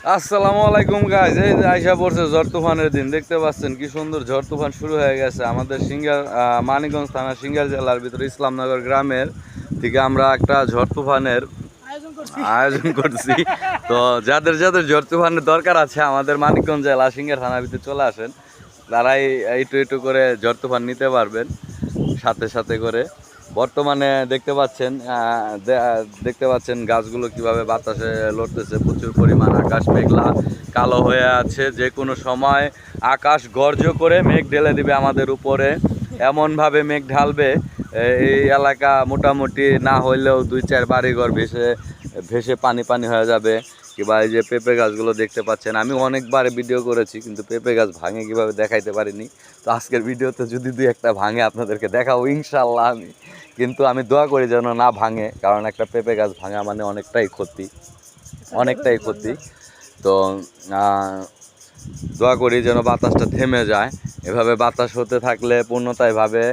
আসসালামু আলাইকুম গাইজ। এই যে আইসা পড়ছে ঝড় তুফানের দিন, দেখতে পাচ্ছেন কি সুন্দর ঝড় তুফান শুরু হয়ে গেছে আমাদের মানিকগঞ্জ থানা সিঙ্গার জেলার ভিতরে ইসলামনগর গ্রামের থেকে আমরা একটা ঝড় তুফানের আয়োজন করছি। তো যাদের যাদের ঝড় তুফানের দরকার আছে আমাদের মানিকগঞ্জ জেলা সিঙ্গার থানার ভিতরে চলে আসেন, তারাই একটু একটু করে ঝড় তুফান নিতে পারবেন সাথে সাথে করে। বর্তমানে দেখতে পাচ্ছেন গাছগুলো কিভাবে বাতাসে লড়তেছে, প্রচুর পরিমাণ আকাশ মেঘলা কালো হয়ে আছে। যে কোনো সময় আকাশ গর্জ করে মেঘ ঢেলে দিবে আমাদের উপরে, এমনভাবে মেঘ ঢালবে এই এলাকা মোটামুটি না হইলেও 2-4 বাড়িঘর ভেসে ভেসে পানি পানি হয়ে যাবে। কিংবা এই যে পেঁপে গাছগুলো দেখতে পাচ্ছেন, আমি অনেকবার ভিডিও করেছি কিন্তু পেঁপে গাছ ভাঙে কীভাবে দেখাইতে পারিনি। তো আজকের ভিডিওতে যদি 2-1টা ভাঙে আপনাদেরকে দেখাবো ইনশাল্লাহ। কিন্তু আমি দোয়া করি যেন না ভাঙে, কারণ একটা পেঁপে গাছ ভাঙা মানে অনেকটাই ক্ষতি। তো দোয়া করি যেন বাতাসটা থেমে যায়। এভাবে বাতাস হতে থাকলে পূর্ণতায় ভাবে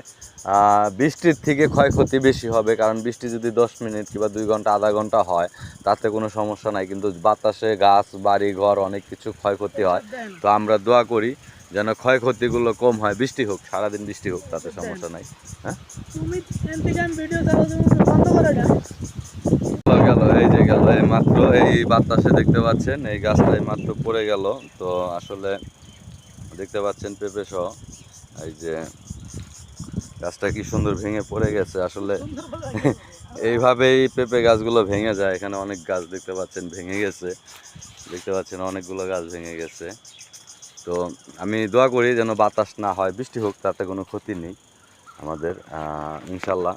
বৃষ্টির থেকে ক্ষয়ক্ষতি বেশি হবে, কারণ বৃষ্টি যদি 10 মিনিট কিংবা 2 ঘন্টা আধা ঘন্টা হয় তাতে কোনো সমস্যা নাই, কিন্তু বাতাসে গাছ বাড়ি ঘর অনেক কিছু ক্ষয়ক্ষতি হয়। তো আমরা দোয়া করি যেন ক্ষয়ক্ষতিগুলো কম হয়, বৃষ্টি হোক, সারাদিন বৃষ্টি হোক, তাতে সমস্যা নাই। হ্যাঁ, গেল এই যে গেল এই মাত্র, এই বাতাসে দেখতে পাচ্ছেন এই গাছটাই মাত্র পড়ে গেল। তো আসলে দেখতে পাচ্ছেন পেঁপে সহ এই যে গাছটা কি সুন্দর ভেঙে পড়ে গেছে। আসলে এইভাবেই পেঁপে গাছগুলো ভেঙে যায়। এখানে অনেক গাছ দেখতে পাচ্ছেন ভেঙে গেছে, দেখতে পাচ্ছেন অনেকগুলো গাছ ভেঙে গেছে। তো আমি দোয়া করি যেন বাতাস না হয়, বৃষ্টি হোক, তাতে কোনো ক্ষতি নেই আমাদের ইনশাল্লাহ।